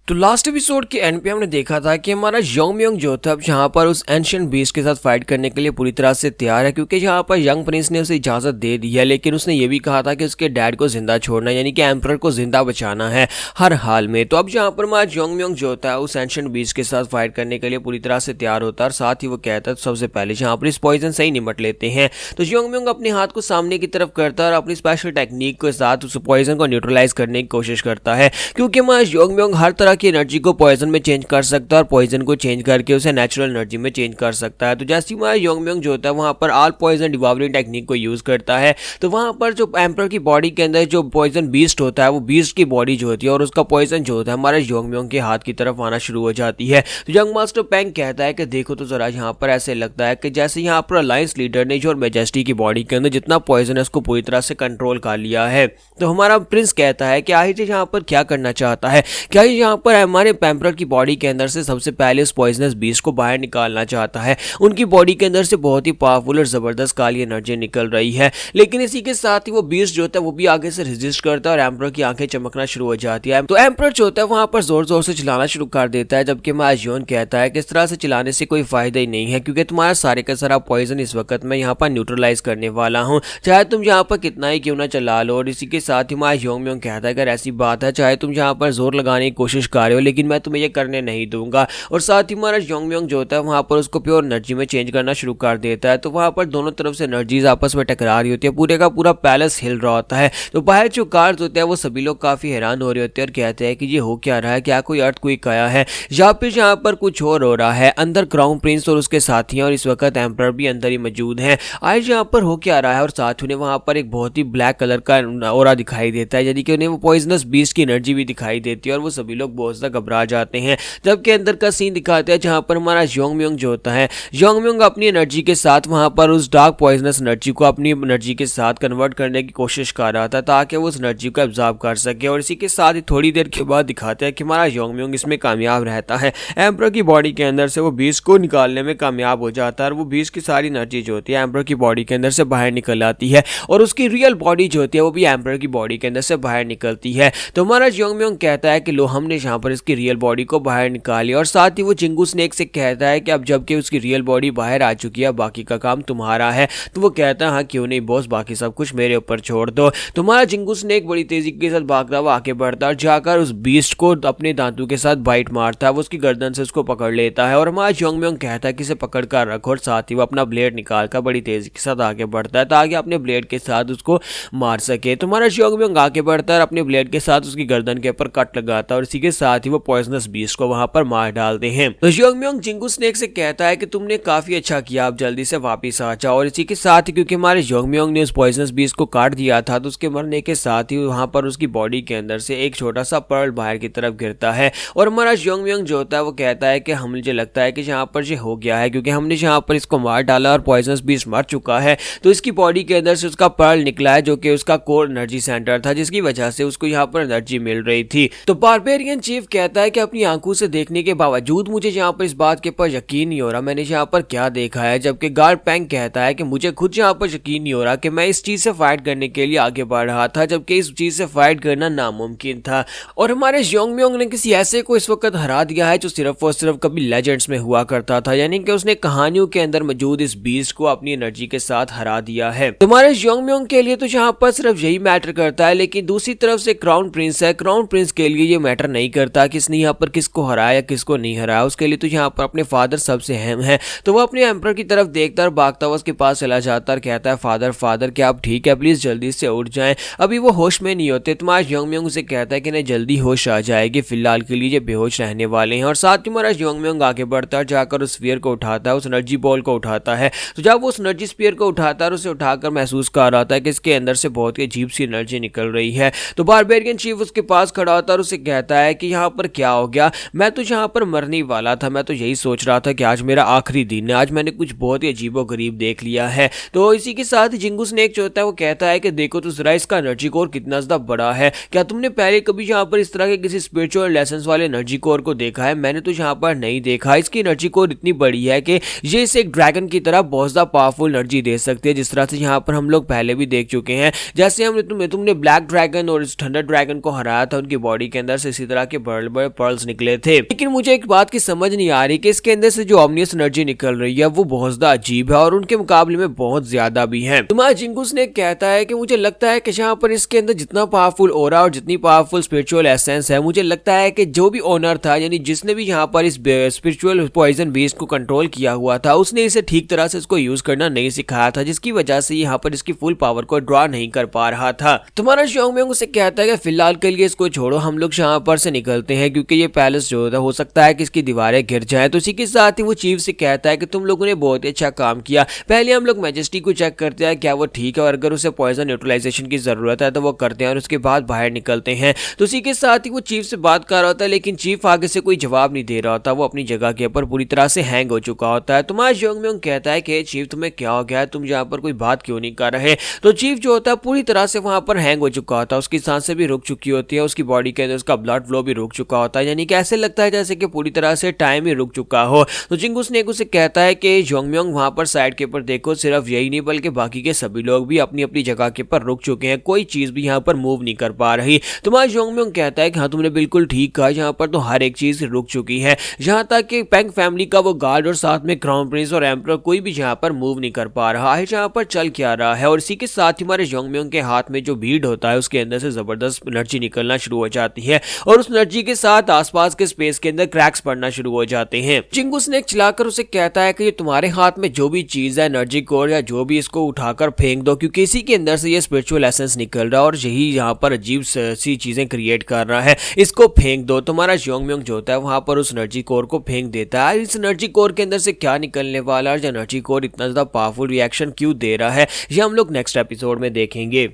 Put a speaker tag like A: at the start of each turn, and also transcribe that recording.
A: तो last episode के and पे हमने देखा था कि हमारा योंगम्योंग जो था अब यहाँ पर उस एंशिएंट बीस्ट के साथ फाइट करने के लिए पूरी तरह से तैयार है, क्योंकि यहाँ पर यंग प्रिंस ने उसे इजाजत दे दी है। लेकिन उसने ये भी कहा था कि उसके डैड को जिंदा छोड़ना यानी कि एम्परर को जिंदा बचाना है हर हाल में। तो अब यहाँ पर हमारा योंगम्योंग जो होता है उस एंशिएंट बीस्ट के साथ फाइट करने के लिए पूरी तरह से तैयार होता है, और साथ ही वो कहता है सबसे पहले यहाँ पर इस पॉइजन से ही निपट लेते हैं। तो योंगम्योंग अपने हाथ को सामने की तरफ करता है और अपनी स्पेशल टेक्निक के साथ उस पॉइजन को न्यूट्रलाइज करने की कोशिश करता है, क्योंकि हमारा योंगम्योंग हर तरह की एनर्जी को पॉइजन में चेंज कर सकता है और पॉइजन को चेंज करके उसे नेचुरल एनर्जी में चेंज कर सकता है। तो जैसे हमारा योंगम्योंग जो होता है वहां पर ऑल पॉइजन डिवॉल्विंग टेक्निक को यूज करता है, तो वहां पर जो एम्परर की बॉडी के अंदर जो पॉइजन बीस्ट होता है वो बीस्ट की बॉडी जो होती है और उसका पॉइजन जो होता है हमारे योंगम्योंग के हाथ की तरफ आना शुरू हो जाती है। तो यंग मास्टर पेंग कहता है कि देखो तो जरा यहाँ पर ऐसे लगता है कि जैसे यहाँ पर अलायंस लीडर ने जो और मैजेस्टी की बॉडी के अंदर जितना पॉइजन है उसको पूरी तरह से कंट्रोल कर लिया है। तो हमारा प्रिंस कहता है कि आहिर यहाँ पर क्या करना चाहता है, क्या यहाँ पर हमारे एम्परर की बॉडी के अंदर से सबसे पहले उस पॉइजनस बीस्ट को बाहर निकालना चाहता है। उनकी बॉडी के अंदर से बहुत ही पावरफुल और जबरदस्त काली एनर्जी निकल रही है, लेकिन इसी के साथ ही वो बीस्ट जो होता है वो भी आगे से रेजिस्ट करता है और एम्परर की आंखें चमकना शुरू हो जाती है। तो एम्परर जो होता है वहां पर जोर जोर से चिल्लाना शुरू कर देता है, जबकि माजियोन कहता है कि इस तरह से चिल्लाने से कोई फायदा ही नहीं है, क्योंकि तुम्हारा सारे का सारा पॉइजन इस वक्त मैं यहाँ पर न्यूट्रलाइज करने वाला हूँ, चाहे तुम यहाँ पर कितना ही क्यों ना चला लो। और इसी के साथ ही योंगम्योंग कहता है अगर ऐसी बात है चाहे तुम यहाँ पर जोर लगाने की कोशिश कर रहे हो लेकिन मैं तुम्हें ये करने नहीं दूंगा। और साथ ही हमारा योंगम्योंग जो होता है वहां पर उसको प्योर एनर्जी में चेंज करना शुरू कर देता है। तो वहां पर दोनों तरफ से एनर्जीज आपस में टकरा रही होती है, पूरे का पूरा पैलेस हिल रहा होता है। तो बाहर जो गार्ड्स होते हैं वो सभी लोग काफी हैरान हो रहे होते हैं और कहते हैं कि ये हो क्या रहा है, क्या कोई अर्थक्वेक आया है या फिर यहाँ पर कुछ और हो रहा है। अंदर क्राउन प्रिंस और उसके साथी हैं और इस वक्त एम्परर भी अंदर ही मौजूद हैं। आज यहाँ पर हो क्या रहा है और साथ उन्हें वहां पर एक बहुत ही ब्लैक कलर का ऑरा दिखाई देता है, यानी कि उन्हें वो पॉइजनस बीस्ट की एनर्जी भी दिखाई देती है और वो सभी लोग बहुत ज्यादा घबरा जाते हैं। जबकि अंदर का सीन दिखाते हैं जहां पर हमारा योंगम्योंग जो होता है, योंगम्योंग अपनी एनर्जी के साथ वहां पर उस डार्क पॉइजनस एनर्जी को अपनी एनर्जी के साथ कन्वर्ट करने की कोशिश कर रहा था ताकि वो उस एनर्जी को एब्जॉर्ब कर सके। और इसी के साथ ही थोड़ी देर के बाद दिखाते हैं कि हमारा योंगम्योंग इसमें कामयाब रहता है, एम्परर की बॉडी के अंदर से वो बीस्ट को निकालने में कामयाब हो जाता है और वो बीस्ट की सारी एनर्जी जो होती है एम्परर की बॉडी के अंदर से बाहर निकल आती है और उसकी रियल बॉडी जो होती है वो भी एम्परर की बॉडी के अंदर से बाहर निकलती है। तो हमारा योंगम्योंग कहता है कि लो हमने यहाँ पर इसकी रियल बॉडी को बाहर निकाली, और साथ ही वो चिंगू स्नेक से कहता है कि अब जबकि उसकी रियल बॉडी बाहर आ चुकी है बाकी का काम तुम्हारा है। तो वो कहता है हाँ क्यों नहीं बॉस, बाकी सब कुछ मेरे ऊपर छोड़ दो। तुम्हारा चिंगू स्नेक बड़ी तेजी के साथ भागता हुआ आगे बढ़ता है और जाकर उस बीस्ट को अपने दांतों के साथ बाइट मारता है, वो उसकी गर्दन से उसको पकड़ लेता है। और हमारा योंगम्योंग कहता है कि इसे पकड़ कर रखो, और साथ ही वो अपना ब्लेड निकाल कर बड़ी तेजी के साथ आगे बढ़ता है ताकि अपने ब्लेड के साथ उसको मार सके। तुम्हारा योंगम्योंग आगे बढ़ता है और अपने ब्लेड के साथ उसकी गर्दन के ऊपर कट लगाता है और इसी के साथ ही वो पॉइजनस बीस्ट को वहां पर मार डालते हैं। तो योंगम्योंग चिंगू स्नेक से कहता है कि तुमने काफी अच्छा किया, आप जल्दी से वापस आ जाओ। और इसी के साथ ही क्योंकि हमारे योंगम्योंग ने उस पॉइजनस बीस्ट को काट दिया था तो उसके मरने के साथ ही वहां पर उसकी बॉडी के अंदर से एक छोटा सा पर्ल बाहर की तरफ गिरता है और हमारा योंगम्योंग जो होता है वो कहता है कि हम मुझे लगता है कि यहाँ पर ये हो गया है, क्योंकि हमने यहाँ पर इसको मार डाला और पॉइजनस बीस्ट मर चुका है। तो इसकी बॉडी के अंदर से उसका पर्ल निकला है जो कि उसका कोर एनर्जी सेंटर था, जिसकी वजह से उसको यहाँ पर एनर्जी मिल रही थी। तो बारबेरियन चीफ कहता है कि अपनी आंखों से देखने के बावजूद मुझे यहाँ पर इस बात के ऊपर यकीन नहीं हो रहा मैंने यहाँ पर क्या देखा है। जबकि गार्ड पेंग कहता है कि मुझे खुद यहाँ पर यकीन नहीं हो रहा कि मैं इस चीज से फाइट करने के लिए आगे बढ़ रहा था, जबकि इस चीज से फाइट करना नामुमकिन था। और हमारे योंगम्योंग ने किसी ऐसे को इस वक्त हरा दिया है जो सिर्फ और सिर्फ कभी लेजेंड्स में हुआ करता था, यानी कि उसने कहानियों के अंदर मौजूद इस बीस्ट को अपनी एनर्जी के साथ हरा दिया है। तुम्हारे योंगम्योंग के लिए तो यहाँ पर सिर्फ यही मैटर करता है, लेकिन दूसरी तरफ से क्राउन प्रिंस है, क्राउन प्रिंस के लिए ये मैटर नहीं करता किसने यहाँ पर किसको हराया या किसको नहीं हराया। उसके लिए तो यहाँ पर अपने फादर सबसे अहम है। तो वो अपने एम्परर की तरफ देखता और भागता हुआ उसके पास चला जाता और कहता है फादर फादर क्या आप ठीक है, प्लीज जल्दी से उठ जाएं, अभी वो होश में नहीं होते। तुम्हारा योंगम्योंग उसे कहता है कि नहीं जल्दी होश आ जाएगी, फिलहाल के लिए ये बेहोश रहने वाले हैं। और साथ ही हमारा योंगम्योंग आगे बढ़ता है, जाकर उस स्फीयर को उठाता है, उस एनर्जी बॉल को उठाता है। तो जब वो उस एनर्जी स्फीयर को उठाता है उसे उठाकर महसूस कर रहा था कि इसके अंदर से बहुत ही अजीब सी एनर्जी निकल रही है। तो बारबेरियन चीफ उसके पास खड़ा होता है और उसे कहता है कि यहाँ पर क्या हो गया, मैं तो यहाँ पर मरने वाला था, मैं तो यही सोच रहा था कि आज मेरा आखिरी दिन है, आज मैंने कुछ बहुत ही अजीबो गरीब देख लिया है। तो इसी के साथ चिंगू स्नेक जो होता है वो कहता है कि देखो तो जरा इसका एनर्जी कोर कितना ज्यादा बड़ा है, क्या तुमने पहले कभी यहाँ पर इस तरह के किसी स्पिरिचुअल लेसन्स वाले एनर्जी कोर को देखा है? मैंने तो यहाँ पर नहीं देखा। इसकी एनर्जी कोर इतनी बड़ी है कि ये इसे एक ड्रैगन की तरह बहुत ज्यादा पावरफुल एनर्जी दे सकती है, जिस तरह से यहाँ पर हम लोग पहले भी देख चुके हैं। जैसे हमने तुमने ब्लैक ड्रैगन और इस थंडर ड्रैगन को हराया था, उनकी बॉडी के अंदर से इसी तरह के बड़े बड़े पर्ल्स निकले थे। लेकिन मुझे एक बात की समझ नहीं आ रही कि इसके अंदर से जो ऑमनियस एनर्जी निकल रही है वो बहुत ज्यादा अजीब है और उनके मुकाबले में बहुत ज्यादा भी है। तुम्हारा जिंगुस ने कहता है कि मुझे लगता है कि यहाँ पर इसके अंदर जितना पावरफुल ऑरा और जितनी पावरफुल स्पिरिचुअल एसेंस है, मुझे लगता है कि जो भी ओनर था, यानी जिसने भी यहाँ पर इस स्पिरिचुअल पॉइजन बीस्ट को कंट्रोल किया हुआ था, उसने इसे ठीक तरह से इसको यूज करना नहीं सिखाया था, जिसकी वजह से यहाँ पर इसकी फुल पावर को ड्रॉ नहीं कर पा रहा था। तुम्हारा ज़ोंगम्योंग उसे कहता है कि फिलहाल के लिए इसको छोड़ो, हम लोग यहाँ पर से निकलते हैं क्योंकि ये पैलेस जो हो सकता है कि इसकी दीवारें गिर जाएं। तो इसी के साथ ही वो चीफ से कहता है कि तुम लोगों ने बहुत ही अच्छा काम किया, पहले हम लोग मैजेस्टी को चेक करते हैं क्या वो ठीक है और अगर उसे पॉइजन न्यूट्रलाइजेशन की जरूरत है तो वो करते हैं और उसके बाद बाहर निकलते हैं। तो इसी के साथ ही वो चीफ से बात कर रहा होता है, लेकिन चीफ आगे से कोई जवाब नहीं दे रहा होता, वो अपनी जगह के ऊपर पूरी तरह से हैंग हो चुका होता है। तुम्हारा ज़ोंगम्योंग कहता है कि चीफ तुम्हें क्या हो गया है, तुम यहाँ पर कोई बात क्यों नहीं कर रहे। तो चीफ जो होता है पूरी तरह से वहां पर हैंग हो चुका होता है, उसकी सांसें भी रुक चुकी होती है, उसकी बॉडी के अंदर उसका ब्लड फ्लो भी रुक चुका होता है, यानी कि ऐसे लगता है जैसे कि पूरी तरह से टाइम ही रुक चुका हो। तो जिंगुस ने उसे कहता है कि ज़ोंगम्योंग वहां पर साइड के ऊपर देखो, सिर्फ यही नहीं बल्कि बाकी के सभी लोग भी अपनी अपनी जगह के ऊपर रुक चुके हैं, कोई चीज भी यहाँ पर मूव नहीं कर पा रही। तुम्हारा ज़ोंगम्योंग कहता है कि हाँ तुमने बिल्कुल ठीक कहा, यहाँ पर तो हर एक चीज रुक चुकी है, यहाँ तक कि पेंग फैमिली का वो गार्ड और साथ में क्राउन प्रिंस और एम्परर कोई भी यहाँ पर मूव नहीं कर पा रहा है, यहाँ पर चल क्या रहा है। और इसी के साथ ही हमारे ज़ोंगम्योंग के हाथ में जो बीड होता है उसके अंदर से जबरदस्त एनर्जी निकलना शुरू हो जाती है और उस एनर्जी के साथ आसपास के स्पेस के अंदर क्रैक्स पड़ना शुरू हो जाते हैं। जिंगुस ने चिल्लाकर उसे कहता है कि तुम्हारे हाथ में जो भी चीज है, एनर्जी कोर या जो भी, इसको उठाकर फेंक दो क्योंकि इसी के अंदर से ये स्पिरिचुअल एसेंस निकल रहा है और यही यहाँ पर अजीब सी चीजें क्रिएट कर रहा है, इसको फेंक दो। तुम्हारा ज़ोंगम्योंग जो होता है वहां पर उस एनर्जी कोर को फेंक देता है। इस एनर्जी कोर के अंदर से क्या निकलने वाला है और एनर्जी कोर इतना ज्यादा पावरफुल रिएक्शन क्यों दे रहा है, ये हम लोग नेक्स्ट एपिसोड में देखेंगे।